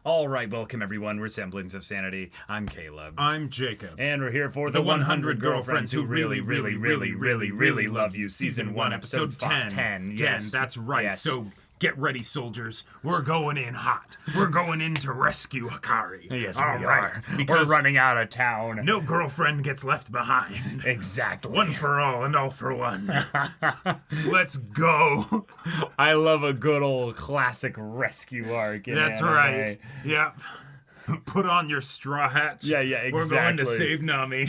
All right, welcome everyone. We're Semblance of Sanity. I'm Caleb. I'm Jacob. And we're here for the 100 Girlfriends Who Really Love You, Season 1, Episode 10. 10, yes. That's right. Yes. So get ready, soldiers. We're going in hot. We're going in to rescue Hikari. Yes, All we right. are. Because we're running out of town. no girlfriend gets left behind. Exactly. One for all and all for one. Let's go. I love a good old classic rescue arc. That's right. Yep. Put on your straw hats. Yeah, exactly. We're going to save Nami.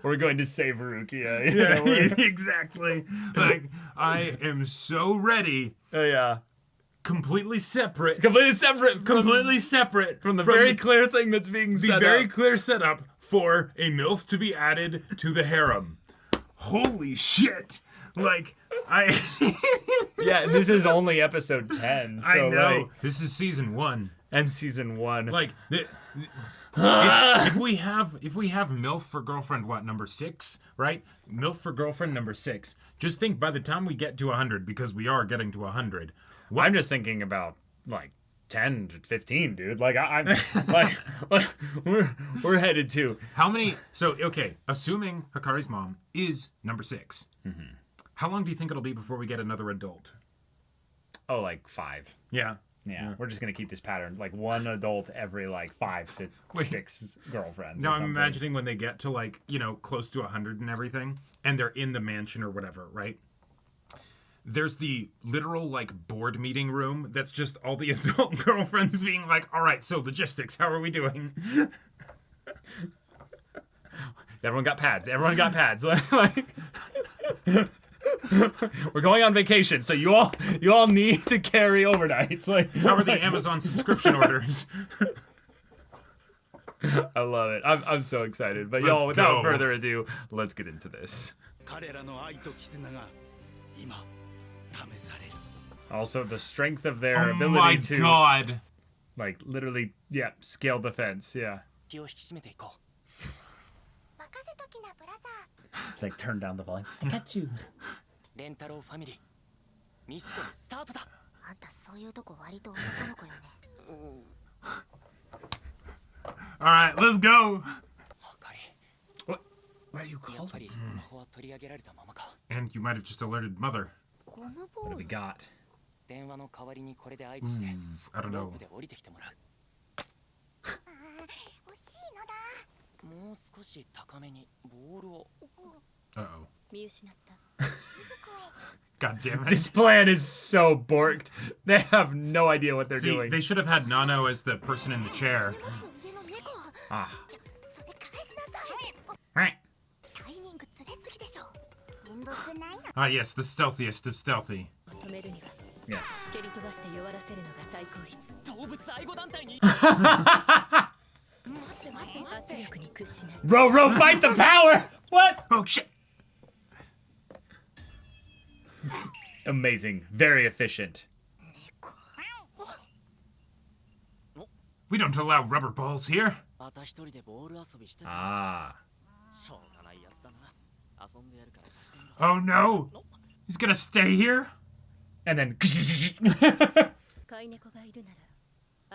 We're going to save Rukia. Yeah, exactly. Like, I am so ready. Oh, yeah. Completely separate. Completely separate. From the very clear thing that's being set up. The very clear setup for a MILF to be added to the harem. Holy shit. Like, Yeah, this is only episode 10. So I know. Like, This is season 1. and season 1. Like, if we have MILF for girlfriend, number 6, right? MILF for girlfriend number 6. Just think by the time we get to 100, because we are getting to 100. I'm just thinking about like 10 to 15, dude. Like I'm like we're headed to How many? So, okay, assuming Hikari's mom is number 6. Mm-hmm. How long do you think it'll be before we get another adult? like 5. Yeah. Yeah, we're just gonna keep this pattern, like one adult every like 5 to 6 girlfriends. Now or I'm something. imagining when they get to like, close to 100 and everything, and they're in the mansion or whatever, right? There's the literal like board meeting room that's just all the adult girlfriends being like, all right, so logistics, how are we doing? Everyone got pads. Like we're going on vacation, so you all need to carry overnights. Like, How are the Amazon subscription orders? I love it. I'm so excited. But Let's y'all, without go. further ado, let's get into this. Also, the strength of their Oh ability my to god. like literally, scale the fence. Yeah, like turn down the volume. I got you. レンタロウファミリーミッションスタートだあんたそういうとこ割と男の子よね All right, let's go. はかり What do you や call っぱ it? りスマホは取り上げられたままか And you might have just alerted mother. ゴムボ What do ー we ル got? 電話の代わりにこれで合図して I don't ロー know. プで降りてきてもらうあー欲しいのだもう少し高めにボールを Uh-oh. 見失った God damn it. This plan is so borked. They have no idea what they're See, doing. they should have had Nano as the person in the chair. 家の猫 Ah. それ返しなさい Right. タイミングずれすぎでしょ面目ないな Ah, yes, the stealthiest of stealthy. 止めるには Yes. 蹴り飛ばして弱らせるのが最高率動物愛護団体に待って待って圧力に屈しない Ro, fight the power! What? Oh, shit. Amazing. Very efficient. We don't allow rubber balls here. また一人でボール遊びしてた Ah. しょうがないやつだな遊んでやるから貸してみろ Oh, no. He's gonna stay here? And then. 飼い猫がいるなら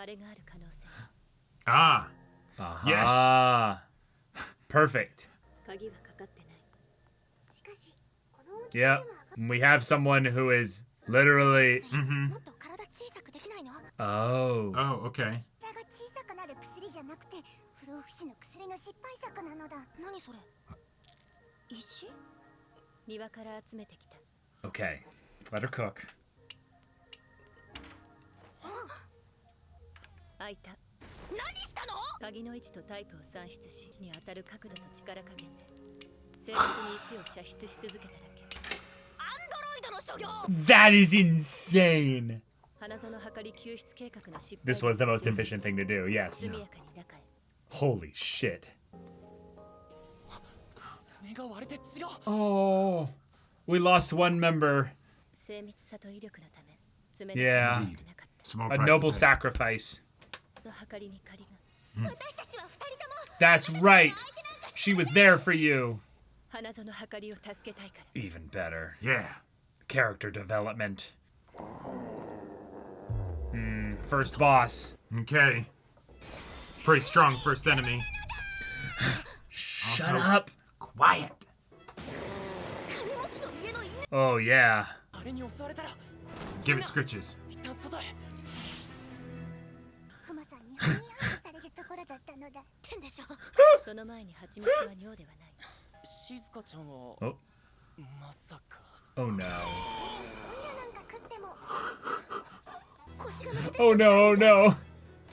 あれがある可能性 Ah. Ah. Perfect. 鍵はかかってないしかしこの大き Yeah. We have someone who is literally. もっと体小さくできないの Oh. Oh, okay. 体が小さくなる薬じゃなくて不老不死の薬の失敗作なのだ何それ石庭から集めてきた Okay. Let her cook. 開いた何したの鍵の位置とタイプを算出しに当たる角度と力加減で正確に石を射出し続けただけアンドロイドの所業 That is insane. 花園測り救出計画の失敗 This was the most efficient thing to do. Yes. 速やかに中へ Holy shit. 爪が割れて違う Oh. We lost one member. 精密さと威力のため爪で Yeah. 感じしかなかっ Small A price noble to pay. sacrifice. た測りに借りが私たちは二人とも That's right. She was there for you. 花園測りを助けたいから Even better. Yeah. Character development. First boss. Okay. Pretty strong first enemy. Shut Also, up. Quiet. Oh, yeah. あれに襲われたら Give it scritches. 一旦外へクマさんにハニーハントされるところだったのだってんでしょその前に蜂蜜は尿ではない。静香ちゃんは Oh. まさか Oh, no. なんか食っても腰が抜けて Oh, no. Oh, no.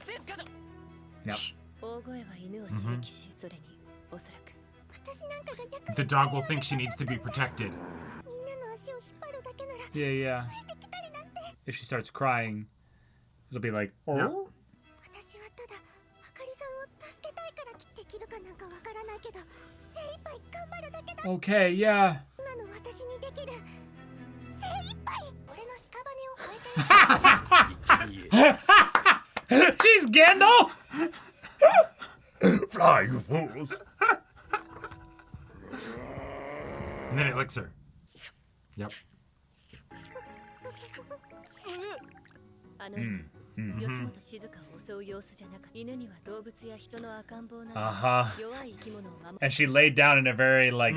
静香ちゃん No. 大声は犬を刺激し、それにおそらく私なんかが役 The dog will think she needs to be protected. みんなの足を引っ張るだけなら Yeah, yeah. ついてきたりなんて If she starts crying, it'll be like, oh. や私はただあかりさんを助けたいからできるかなんかわからないけど精一杯頑張るだけだ Okay, yeah. 今の私にできる精一杯俺の屍を超えたい She's Gandalf! Fly, you fools. And then it licks her. Yep. あの犬、吉本静香を襲う様子じゃなかった。犬には動物や人の赤ん坊など Uh-huh. 弱い生き物を守 And she laid down in a very, like,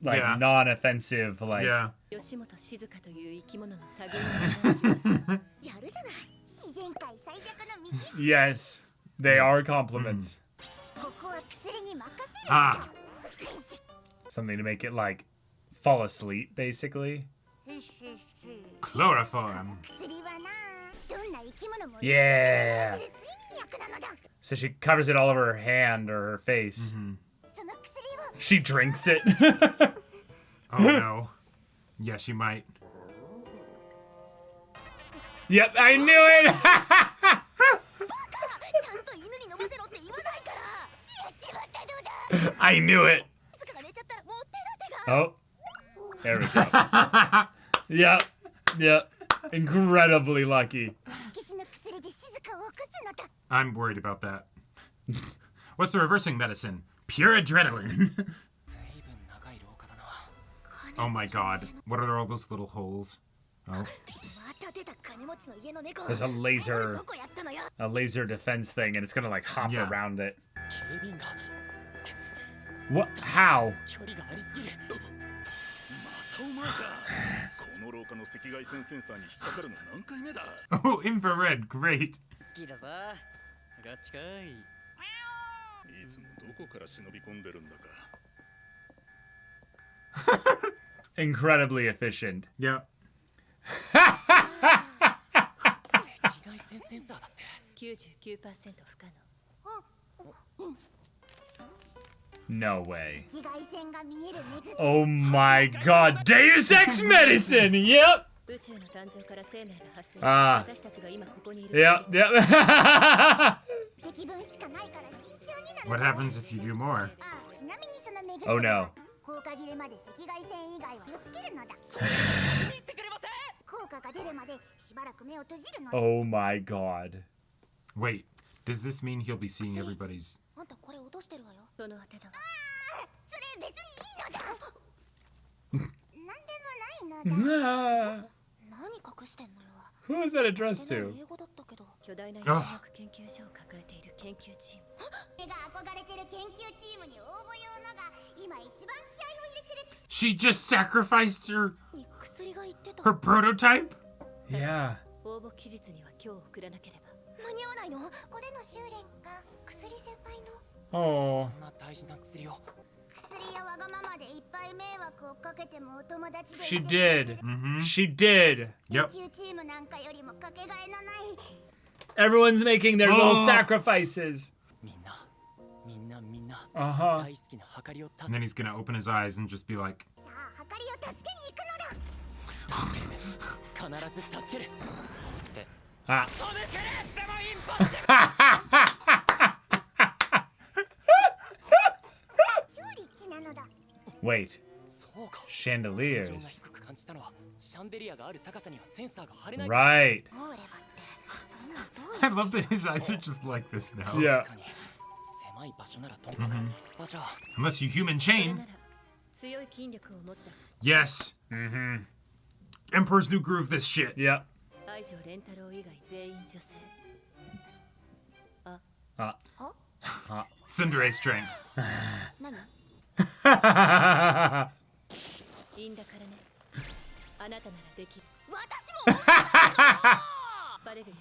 Yeah. non-offensive, like... Yeah. る吉本静香という生き物の類になります。やるじゃない自然界最弱の道 Yes, they are compliments. ここは薬に任せる Ah. Something to make it, like, fall asleep, basically. Chloroform. 薬はなどんな生き物も Yeah. 睡眠薬なのだ So she covers it all over her hand or her face. その薬を She drinks it. Oh no. Yeah, she might. Yep, I knew it! ちゃんと犬に飲ませろって言わないからやっちまったどうだ I knew it! 静かが寝ちゃったらもう手立てが Oh. There we go. Yep. Yep. Incredibly lucky. 騎士の薬で静かを起こすのだ I'm worried about that. What's the reversing medicine? Pure adrenaline. 随分長い廊下だな Oh my god. What are all those little holes? Oh. また出た金持ちの家の猫 There's a laser, どこやったのよ a laser defense thing, and it's gonna like hop Yeah. around it. 警備員が What? How? 距離がありすぎるお前かこの廊下の赤外線センサーに引っかかるの何回目だ Oh, infrared. Great. キだぞこっちかいいつもどこから忍び込んでるんだか Incredibly efficient. Yeah. 赤外線センサーだって 99% 不可能。 No way. 紫外線が見える目薬 Oh my god. Deus Ex Medicine! Yep! 宇宙の誕生から生命が発生し、ああ私たちが今ここにいる。 Yep, yep. 敵分しかないから慎重にな What happens if you do more? あちなみにその目薬 Oh no. 効果切れまで赤外線以外は気をつけるのだ言ってくれません効果が出るまでしばらく目を閉じるのだ Oh my god. Wait. Does this mean he'll be seeing everybody's... あんたこれ落としてるわよその当てだわ。それ別にいいのだなんでもないのだ Ah. 何隠してんのよ Who was that addressed これ to? 英語だったけど巨大な薬学研究所を抱えている研究チーム。目が憧れてる研究チームに応募用のが今一番気合を入れてる She just sacrificed her に薬が言ってた her prototype? Yeah. 応募期日には今日送らなければ。間に合わないのこれの修練が薬先輩の Oh. そんな大事な薬を薬やわがままでいっぱい迷惑をかけてもお友達で She いてくれて did. る She did. Mm-hmm. Yep. 研究チームなんかよりもかけがえのない Everyone's making their little Oh. sacrifices. みんな Uh-huh. 大好きなはかりを And then he's gonna open his eyes and just be like, さあはかりを助けに行くのだ必ず助けるって Ah. 飛べけれでもインパッシ超リッチなのだ Wait. そうか Chandeliers. 低く感じたのはシャンデリアがある高さにはセンサーが張れない Right. オーレバってそんなのどう I love that his eyes are just like this now. Yeah. 確かに狭い場所ならとにかくじゃあ Unless you human それ chain. なら強い筋力を持った Yes. Emperor's New Groove this shit. Yep. 愛情蓮太郎以外全員女性。Tsundere strength. 何いいんだからね。あなたならできる。私もバレるよ。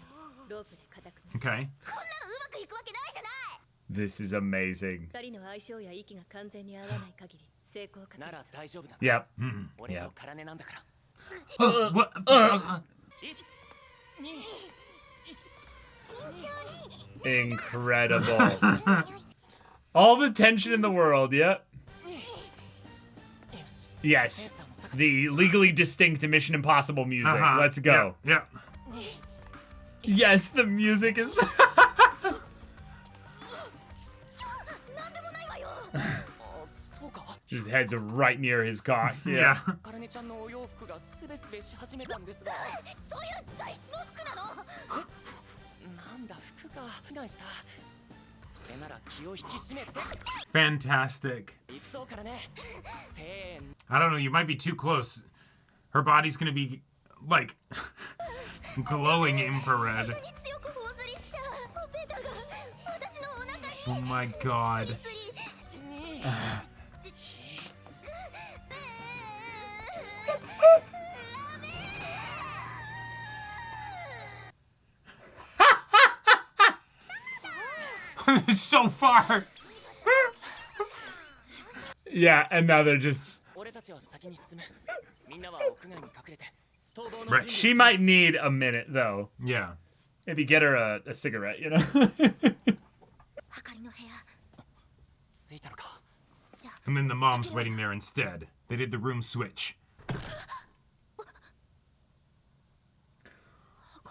ロープで固く結ぶ。 Okay. こんなのうまくいくわけないじゃない。 This is amazing. 二人の相性や息が完全に合わない限り成功確率なら大丈夫だ Yep. 俺とカラネなんだから What? Incredible. All the tension in the world, yep. Yes. The legally distinct Mission Impossible music. Let's go. Yeah. Yes, the music is... なんでもないわよ。 そうか His head's right near his cock. Yeah. Yeah. カラネちゃんのお洋服がスベスベし始めたんですがそういう材質の服なの。なんだ服か避難したそれなら気を引き締めて Fantastic. 行くぞからねせーの I don't know, you might be too close. Her body's gonna be, like, glowing infrared. に強く頬ずりしちゃう。ほっぺたが私のお腹に。 Oh my god. スリ。So far. Yeah, and now they're just... 俺たちは先に進むみんなは屋外に隠れて逃亡の Right. 準 She 備 might need a minute, though. Yeah. Maybe get her a cigarette, you know? あかりの部屋。着いたのか And then the mom's waiting there instead. They did the room switch.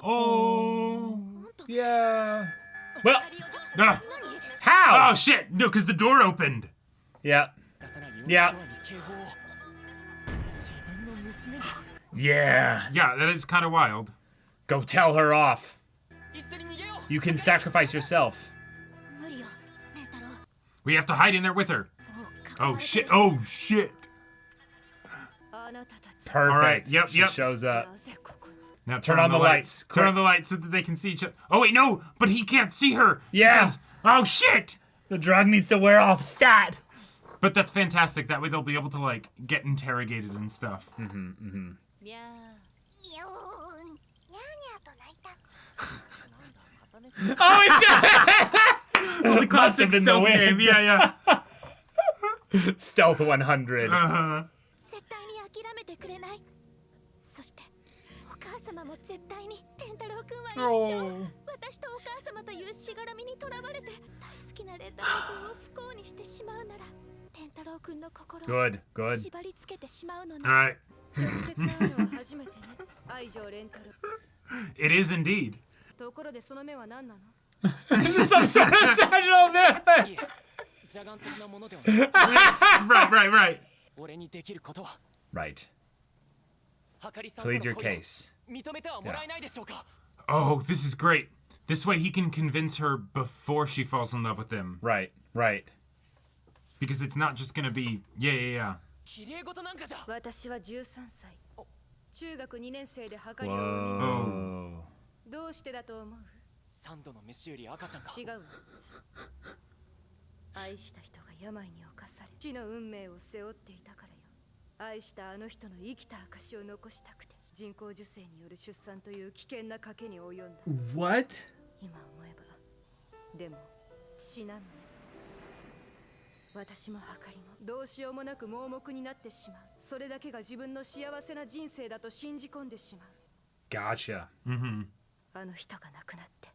Oh. Yeah. Well, Ah. how? Oh shit! No, because the door opened. Yeah. 出さないよう Yeah. に警報を自分の娘に Yeah. Yeah, that is kind of wild. Go tell her off. 一緒に逃げよう You can sacrifice yourself. 無理よ。ね太郎。 We have to hide in there with her. もう Oh shit! Oh shit! あなたたち Perfect. Alright, yep, She yep. shows up. なぜここに Now Turn on the lights, Turn quick. on the lights so that they can see each other. Oh wait, no! But he can't see her. Yeah. because- Oh shit! The drug needs to wear off. Stat. But that's fantastic. That way they'll be able to like get interrogated and stuff. みゃーにゃー。にゃーにゃーと泣いた。 Oh, it's Oh, the Must have classic been the stealth wind. game. Yeah, Stealth 100. yeah. 絶対に諦めてくれない。そしてお母様も絶対にレンタロウ君は一生、私とお母様というしがらみにとらわれて大好きなレンタロウ君を不幸にしてしまうならレンタロウ君の心を Good, good. 縛りつけてしまうのね。 All right. 直接会うのは初めてね。愛情レンタル。 It is indeed. ところでその目は何なの？ This is some sort of special man. いえ邪眼的なものでは Right, right. 俺にできることは Right. はかりさんとの Plead your 恋を case. 認めてはもらえないでしょうか Oh, this is great. This way he can convince her before she falls in love with him. Right, right. Because it's not just gonna be, yeah. 綺麗事なんかじゃ私は13歳。中学2年生で計りを産みまし Whoa. た。どうしてだと思う？ 3度の飯より赤ちゃんか違うわ。愛した人が病に侵され死の運命を背負っていたからよ。愛したあの人の生きた証を残したくて人工授精による出産という危険な賭けに及んだ。 What? 今思えばでも死なのね。私もはかりもどうしようもなく盲目になってしまう。それだけが自分の幸せな人生だと信じ込んでしまう。 Gotcha. Mm-hmm. あの人が亡くなって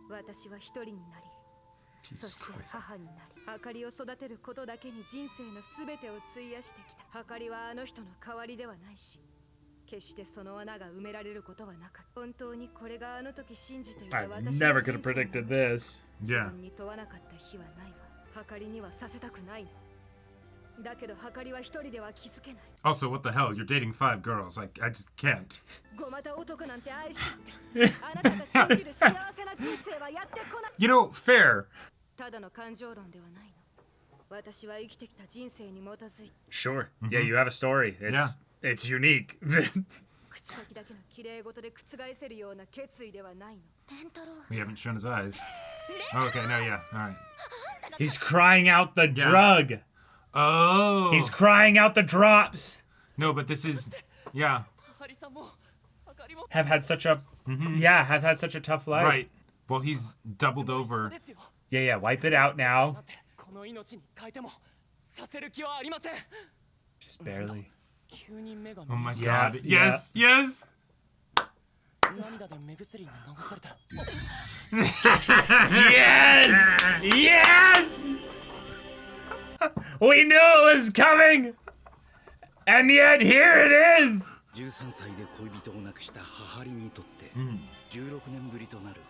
私は一人になり、そして母になり、あかりを育てることだけに人生のすべてを費やしてきた。あかりはあの人の代わりではないし、決してその穴が埋められることはなかった。本当にこれがあの時信じていた I 私 never の could 人 have 生 predicted なの。 this. 自 Yeah. 分に問わなかった日はないわ。はかりにはさせたくないの。だけどはかりは一人では気づけない。 Also, what the hell? You're dating 5 girls. I just can't. ごまた男なんて愛してってあなたが信じる幸せな人生はやってこない。 You know, fair. ただの感情論ではないの。私は生きてきた人生に基づいて Sure. Yeah, you have a story. It's unique. 口先だけの綺麗事で覆せるような決意ではないの。レンタロウ。 We haven't shown his eyes. Oh, okay, no, yeah. All right. He's crying out the drug. Oh. He's crying out the drops. No, but this is, yeah. ハリさんもあかりも Have had such a, yeah, have had such a tough life. Right. Well, he's doubled 一緒 over. ですよ Yeah, yeah, wipe it out now. なんてこの命に変えてもさせる気はありません Just barely. 急に目が Oh my Yeah, god. yeah. Yes, yes. 涙で目薬に流された Yes! Yes! We knew it was coming! And yet here it is! 13歳で恋人を亡くした母リにとって16年ぶりとなる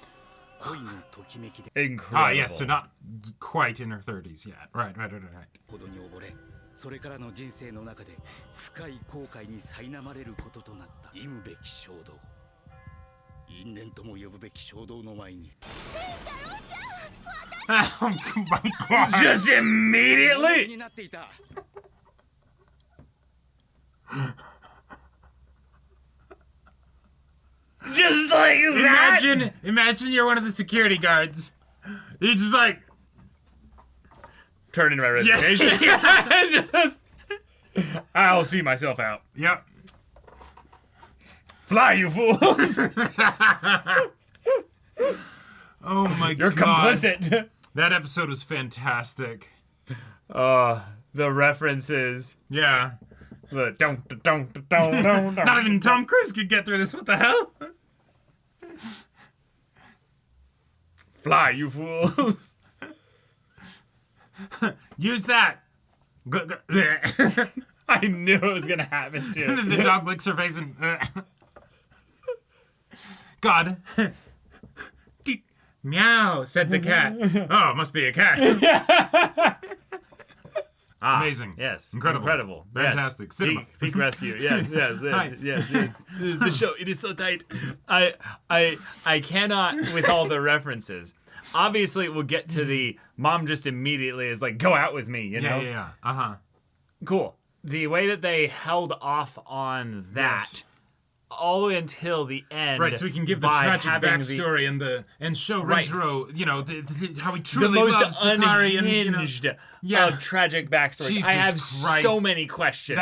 恋のときめきで Incredible. Ah, yes, so not quite in her 30s yet. Right. ほどに溺れそれからの人生の中で深い後悔に苛まれることとなった忌むべき衝動因縁とも呼ぶべき衝動の前に Oh my god. Just immediately! になっていた Just like that! Imagine you're one of the security guards. You're just like, Turn in my resignation. Just- I'll see myself out. yep. Fly, you fools! Oh my You're god. complicit. That episode was fantastic. The references. Yeah. The don't. Not even Tom Cruise could get through this. What the hell? Fly, you fools. Use that. I knew it was gonna happen And too. then the dog licks her face and. God. Meow, said the cat. Oh, it must be a cat. Amazing. Yes. Incredible. Yes. Fantastic. Cinema. Peak rescue. Yes. Hi. Yes. The show. It is so tight. I cannot with all the references. Obviously, we'll get to the mom just immediately is like, go out with me, you know? Yeah. Uh-huh. Cool. The way that they held off on that Yes. all the way until the end. Right, so we can give the by tragic having backstory and show Right. Rentaro, how he the truly most loves Sakari unhinged Yeah. of tragic backstories. Jesus I have Christ. so many questions.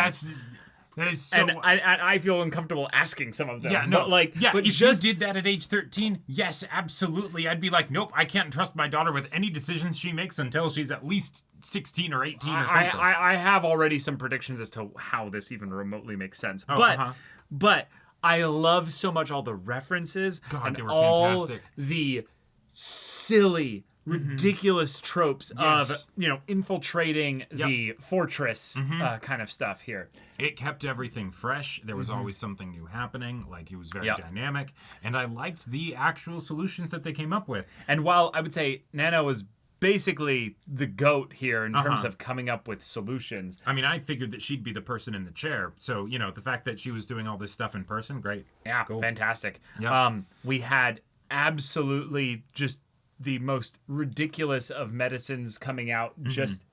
That is so. and I feel uncomfortable asking some of them. Yeah, no, but like, yeah. but If just you did that at age 13, yes, absolutely, I'd be like, nope, I can't trust my daughter with any decisions she makes until she's at least 16 or 18 or something. I have already some predictions as to how this even remotely makes sense. Oh, But I love so much all the references God, and they were all fantastic. the silly, ridiculous tropes Yes. of infiltrating the fortress kind of stuff here. It kept everything fresh. There was always something new happening. Like, it was very Yep. dynamic. And I liked the actual solutions that they came up with. And while I would say Nana was basically the GOAT here in terms of coming up with solutions. I mean, I figured that she'd be the person in the chair. So, the fact that she was doing all this stuff in person, great. Yeah, Cool. fantastic. Yep. We had absolutely just the most ridiculous of medicines coming out just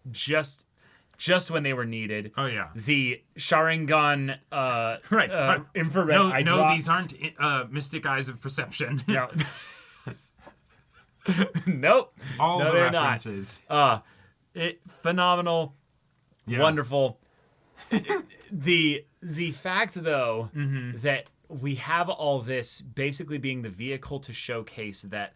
when they were needed. Oh, yeah. The Sharingan Right. infrared eye No, drops. these aren't mystic eyes of perception. No. Nope. All no, the they're references. not. Phenomenal. Yeah. Wonderful. The fact though that we have all this basically being the vehicle to showcase that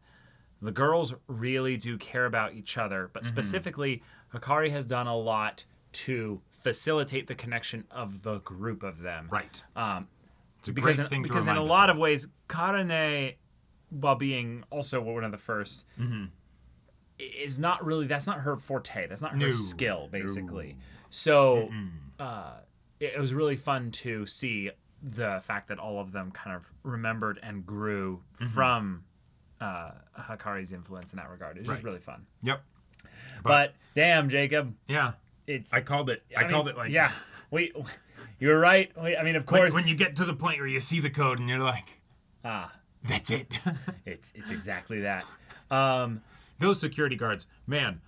the girls really do care about each other, but specifically Hikari has done a lot to facilitate the connection of the group of them. Right. It's a Because great thing to because in a remind lot us of ways, Karane, while being also one of the first, is not really, that's not her forte. That's not her No. skill, basically. So it was really fun to see the fact that all of them kind of remembered and grew from Hikari's influence in that regard. It's just Right. really fun. Yep. But damn, Jacob, Yeah. it's... I called it. I called it like... Yeah. You were right. I mean, of course... When you get to the point where you see the code and you're like, that's it. It's exactly that. Those security guards, man,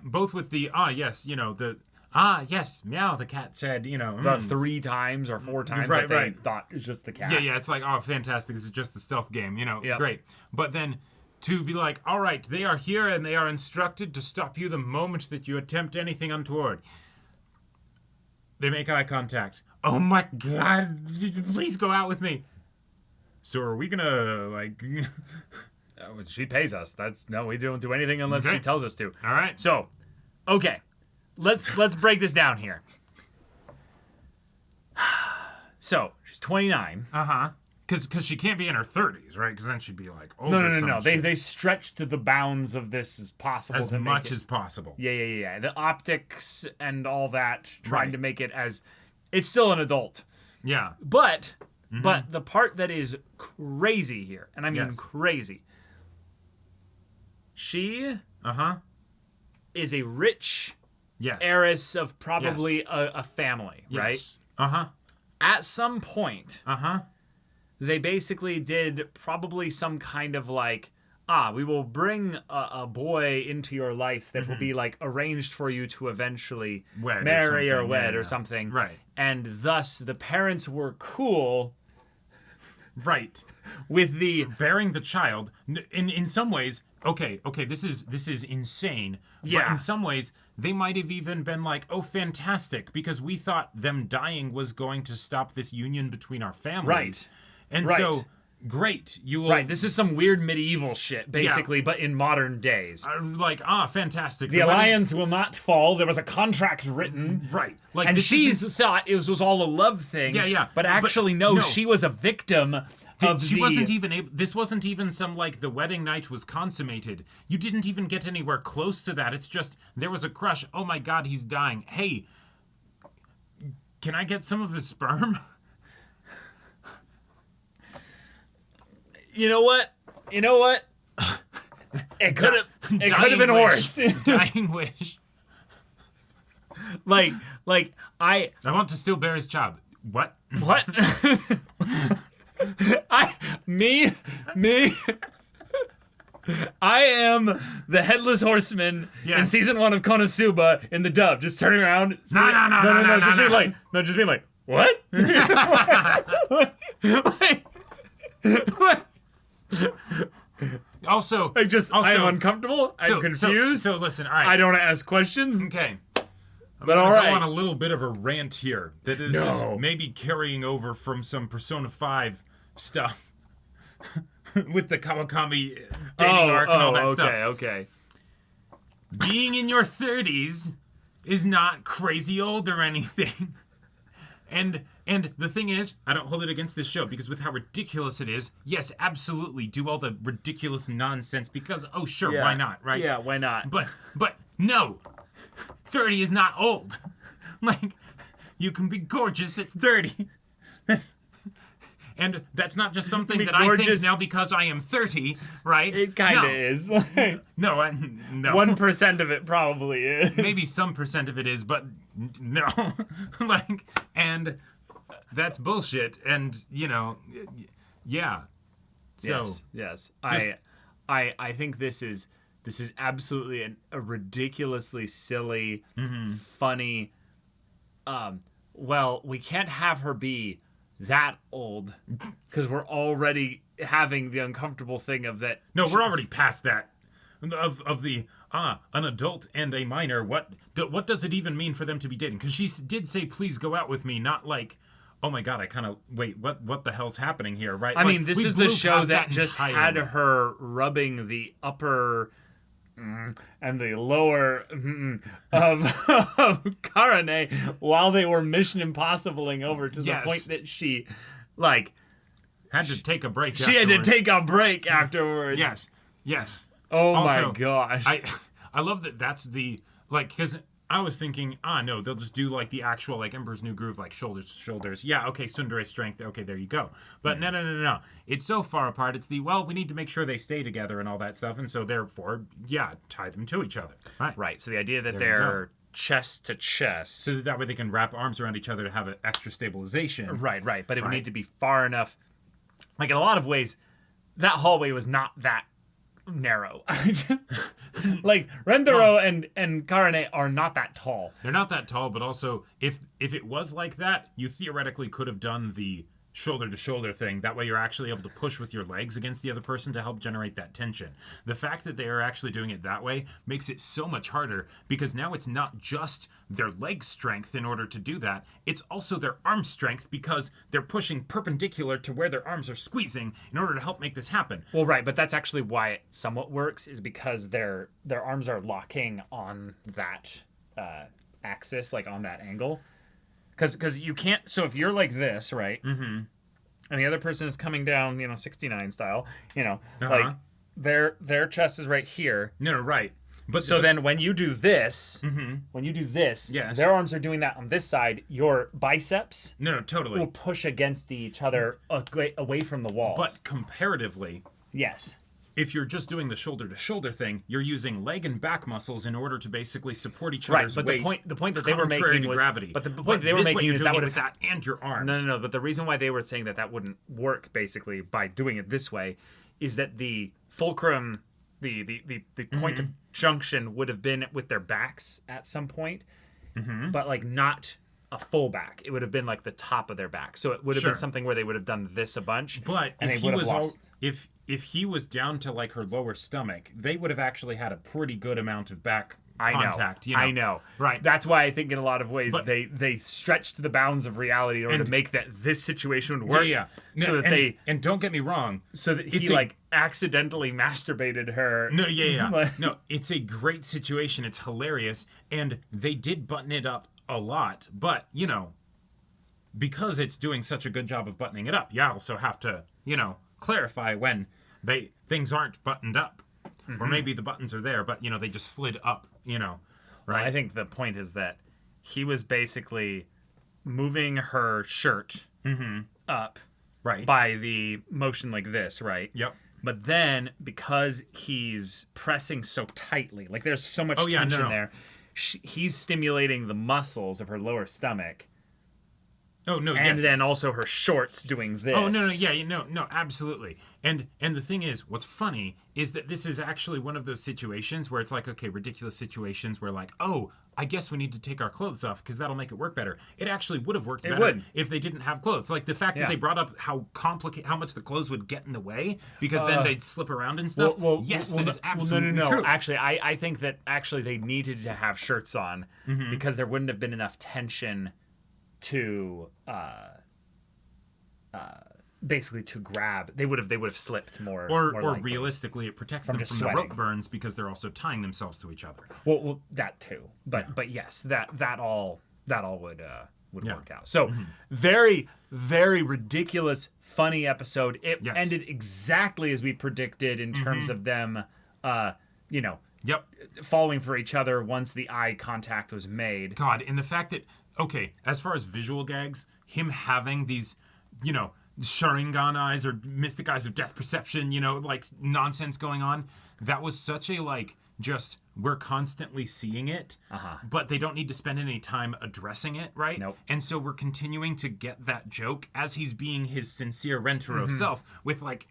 both with the, yes, meow, the cat said, The 3 times or 4 times Right, that they right. thought it was just the cat. Yeah, it's like, oh, fantastic, this is just a stealth game, Yep. great. But then to be like, all right, they are here and they are instructed to stop you the moment that you attempt anything untoward. They make eye contact. Oh my God, please go out with me. So are we gonna, like... She pays us. No, we don't do anything unless she tells us to. All right. So, okay. Let's break this down here. So, she's 29. Uh-huh. Because she can't be in her 30s, right? Because then she'd be like, oh, No. They stretched to the bounds of this as possible. as much as possible. Yeah. The optics and all that, trying Right. to make it as... It's still an adult. Yeah. But the part that is crazy here, and I mean Yes. crazy, she Uh-huh. is a rich Yes. heiress of probably a family, right? Yes. Uh-huh. At some point, Uh-huh. they basically did probably some kind of like, we will bring a boy into your life that will be like arranged for you to eventually Wed or marry or something. wed Yeah. or something. Right. And thus the parents were cool Right. with the Bearing the child, in some ways, okay, this is insane. But Yeah. in some ways, they might have even been like, oh, fantastic, because we thought them dying was going to stop this union between our families. Right. And Right. so, great, you will... right. This is some weird medieval shit, basically, but in modern days. like, fantastic. The alliance will not fall. There was a contract written. Right. Like, And this she isn't- thought it was all a love thing. Yeah. But actually, no, she was a victim of she the... wasn't even able... This wasn't even some, like, the wedding night was consummated. You didn't even get anywhere close to that. It's just, there was a crush. Oh my God, he's dying. Hey, can I get some of his sperm? You know what? It could have been Dying worse. wish. Dying wish. like I want to still bear his child. What? what? Me. I am the headless horseman in Yes. season 1 of Konosuba in the dub. Just turning around. No, Just being like, just being like, what? Also, I am uncomfortable. I'm so- confused. So listen, all right. I don't ask questions. Okay. But I'm all gonna go right. on a little bit of a rant here that is No. maybe carrying over from some Persona 5 stuff with the Kawakami dating arc and all that stuff. Okay. Being in your 30s is not crazy old or anything. And the thing is, I don't hold it against this show because with how ridiculous it is, yes, absolutely, do all the ridiculous nonsense because, oh, sure, why not, right? Yeah, why not? But no, 30 is not old. Like, you can be gorgeous at 30. And that's not just something be that I think gorgeous. now because I am 30, right? It kind of No. is. No, no. 1% of it probably is. Maybe some percent of it is, but no. Like, and that's bullshit. And, yeah. So, Yes. just- I think this is absolutely a ridiculously silly, funny. Well, we can't have her be that old because we're already having the uncomfortable thing of that. no, we're already past that. Of the, an adult and a minor. What does it even mean for them to be dating? Because she did say, please go out with me, not like, oh my God, I kind of, wait, what the hell's happening here, right? I Like, mean, this we is the blew show past that just had entirely. her rubbing the upper and the lower of Karane while they were Mission Impossibling over to Yes. the point that she, Had to take a break she had to afterwards. take a break afterwards. Yes. Oh Also, my gosh. I love that that's the, like, because I was thinking, no, they'll just do, like, the actual, like, Emperor's New Groove, like, shoulders to shoulders. Yeah, okay, tsundere strength. Okay, there you go. But no. It's so far apart. It's we need to make sure they stay together and all that stuff. And so, therefore, yeah, tie them to each other. Right. Right. So the idea that There you they're chest to chest. So that way they can wrap arms around each other to have an extra stabilization. Right. But it would Right. need to be far enough. Like, in a lot of ways, that hallway was not that narrow. Like, Rendero and Karane are not that tall. They're not that tall, but also, if it was like that, you theoretically could have done the shoulder to shoulder thing. That way you're actually able to push with your legs against the other person to help generate that tension. The fact that they are actually doing it that way makes it so much harder, because now it's not just their leg strength in order to do that, it's also their arm strength, because they're pushing perpendicular to where their arms are squeezing in order to help make this happen. Well, right, but that's actually why it somewhat works, is because their arms are locking on that axis, like on that angle. Because you can't, so if you're like this, right, and the other person is coming down, 69 style, like their chest is right here. No, right. But then when you do this, Yes. their arms are doing that on this side, your biceps No, totally. will push against each other away from the wall. But comparatively, yes. if you're just doing the shoulder to shoulder thing, you're using leg and back muscles in order to basically support each Right, other's but weight. the point that they were contrary making to was gravity. But the point they were this way making you're is doing that it would with that and your arms. No. But the reason why they were saying that wouldn't work, basically, by doing it this way, is that the fulcrum, the point of junction would have been with their backs at some point, but like not a full back. It would have been like the top of their back. So it would have Sure. been something where they would have done this a bunch. But and if they he would have was lost. if he was down to like her lower stomach, they would have actually had a pretty good amount of back I contact. know. I know. Right. That's why I think in a lot of ways But- they stretched the bounds of reality in order And- to make that this situation would work. Yeah. So No, that and don't get me wrong. so that he it's a- like accidentally masturbated her. No, yeah. Like- No, it's a great situation. It's hilarious. And they did button it up a lot. But, because it's doing such a good job of buttoning it up, you also have to, clarify when things aren't buttoned up. Or maybe the buttons are there, but, they just slid up, right? I think the point is that he was basically moving her shirt up Right. by the motion like this, right? Yep. But then, because he's pressing so tightly, like there's so much Oh, yeah, tension no. there, he's stimulating the muscles of her lower stomach. Oh, no, And yes. then also her shorts doing this. Oh, no, yeah, no, absolutely. And the thing is, what's funny is that this is actually one of those situations where it's like, okay, ridiculous situations where like, oh, I guess we need to take our clothes off because that'll make it work better. It actually would have worked better would. if they didn't have clothes. Like the fact Yeah. that they brought up how much the clothes would get in the way because then they'd slip around and stuff. That is absolutely no. true. Actually, I think that actually they needed to have shirts on because there wouldn't have been enough tension to basically to grab. They would have slipped more. Or likely. realistically, it protects them just from the sweating. rope burns because they're also tying themselves to each other. Well, that too. But yes, that all would Yeah. work out. So very, very ridiculous, funny episode. It Yes. ended exactly as we predicted in terms of them, Yep. falling for each other once the eye contact was made. God, and the fact that, okay, as far as visual gags, him having these, Sharingan eyes or mystic eyes of death perception, like nonsense going on, that was such a, like, just, we're constantly seeing it, but they don't need to spend any time addressing it, right? Nope. And so we're continuing to get that joke as he's being his sincere Rentaro self with, like,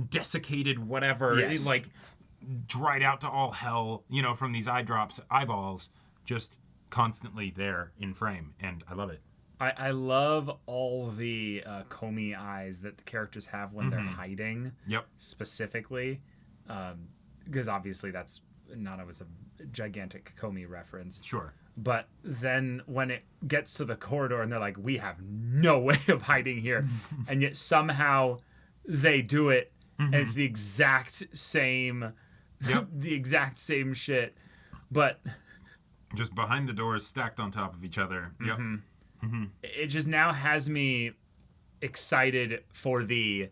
desiccated whatever, Yes. like, dried out to all hell, from these eyeballs, just constantly there in frame, and I love it. I love all the Comey eyes that the characters have when they're hiding. Yep. Specifically, because obviously that's not always a gigantic Comey reference. Sure. But then when it gets to the corridor and they're like, we have no way of hiding here, and yet somehow they do it, and it's the exact same, the exact same shit, but Just behind the doors, stacked on top of each other. Yep. it just now has me excited for the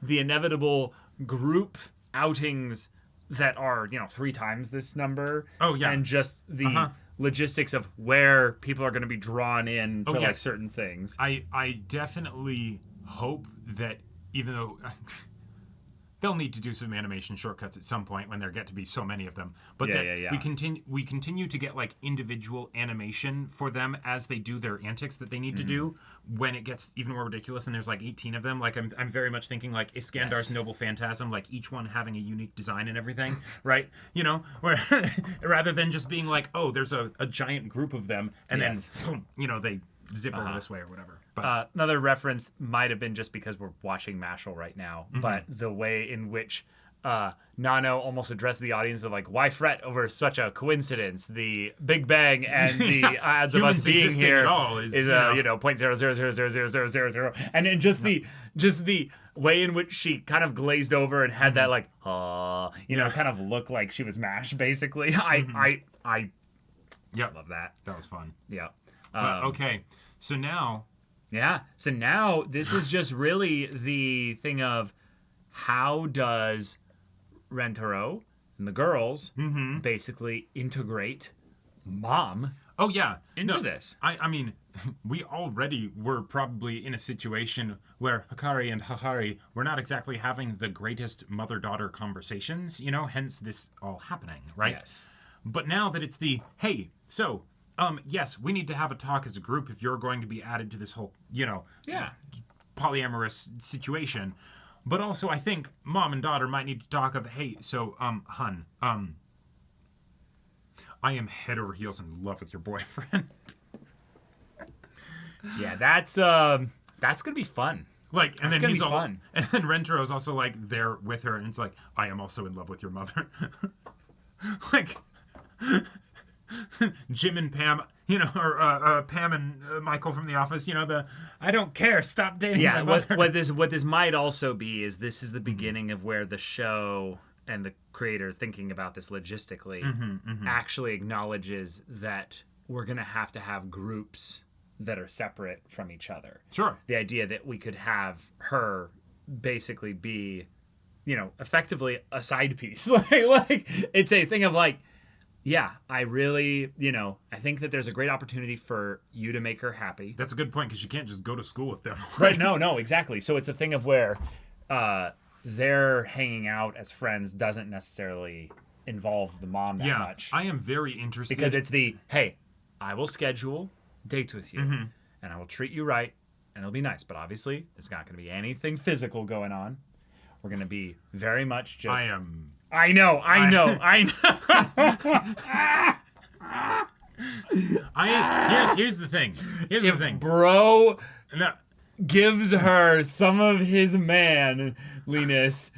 inevitable group outings that are 3 times this number. Oh, yeah. And just the logistics of where people are going to be drawn in to like yes. certain things. I definitely hope that even though they'll need to do some animation shortcuts at some point when there get to be so many of them, but Yeah. we continue to get like individual animation for them as they do their antics that they need to do when it gets even more ridiculous and there's like 18 of them. Like I'm very much thinking like Iskandar's Noble Phantasm, like each one having a unique design and everything, right? Where rather than just being like, oh, there's a giant group of them and Yes. then they zip over this way or whatever. But Another reference might have been just because we're watching Mashal right now, but the way in which Nano almost addressed the audience of like, why fret over such a coincidence? The Big Bang and the odds of us Humans being existing here at all is, is you know. 0.0000000, and then just the way in which she kind of glazed over and had that like kind of look like she was mashed basically. I yep, love that. that was fun. Yeah. But okay, so now Yeah. So now this is just really the thing of how does Rentaro and the girls basically integrate Mom oh yeah into this. I mean, we already were probably in a situation where Hikari and Hahari were not exactly having the greatest mother-daughter conversations, hence this all happening, right? Yes. But now that it's the, hey, so, yes, we need to have a talk as a group if you're going to be added to this whole, polyamorous situation. But also, I think mom and daughter might need to talk of, hey, so, hun, I am head over heels in love with your boyfriend. Yeah, that's gonna be fun. Like, and That's then gonna he's be all, fun. and then Rentaro's also like there with her, and it's like, I am also in love with your mother. Like, Jim and Pam, or Pam and Michael from The Office, I don't care, stop dating Yeah, my mother. what this might also be is this is the beginning of where the show and the creators thinking about this logistically actually acknowledges that we're gonna have to have groups that are separate from each other. Sure. The idea that we could have her basically be, effectively a side piece. like it's a thing of like, yeah, I really, I think that there's a great opportunity for you to make her happy. That's a good point, because you can't just go to school with them. Right, no, exactly. So it's a thing of where they're hanging out as friends doesn't necessarily involve the mom that much. I am very interested. Because it's the, hey, I will schedule dates with you, and I will treat you right, and it'll be nice. But obviously, there's not going to be anything physical going on. We're going to be very much just... I know. Here's the thing. Here's the thing. Bro No, gives her some of his manliness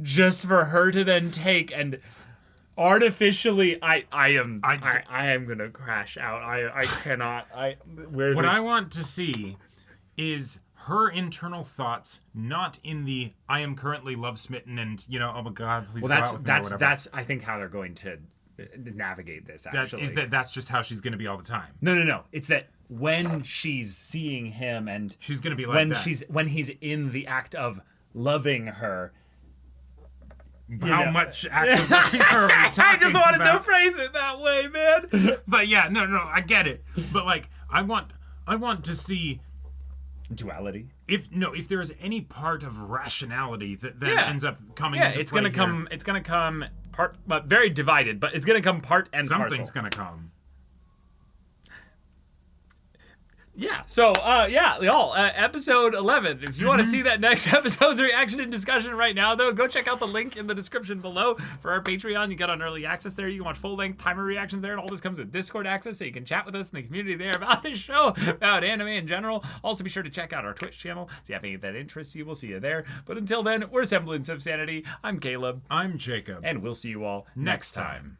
just for her to then take and artificially I am gonna crash out. I cannot. what I want to see is her internal thoughts, not in the I am currently love smitten and oh my god, please. Well, go out with me or whatever. that's I think how they're going to navigate this. Actually, That's just how she's going to be all the time. No. It's that when she's seeing him and She's going to be like when he's in the act of loving her. How much act of loving her are we I talking just wanted about? to phrase it that way, man. But yeah, no, I get it. But like, I want to see Duality. if there is any part of rationality that ends up coming. Yeah, into it's play gonna come. here. It's gonna come part, but very divided. But it's gonna come part and Something's parcel. gonna come. Yeah. So, y'all, episode 11. If you want to see that next episode's reaction and discussion right now, though, go check out the link in the description below for our Patreon. You get on early access there. You can watch full-length timer reactions there, and all this comes with Discord access, so you can chat with us in the community there about this show, about anime in general. Also, be sure to check out our Twitch channel. See if any of that interests you. We'll see you there. But until then, we're Semblance of Sanity. I'm Caleb. I'm Jacob. And we'll see you all next time.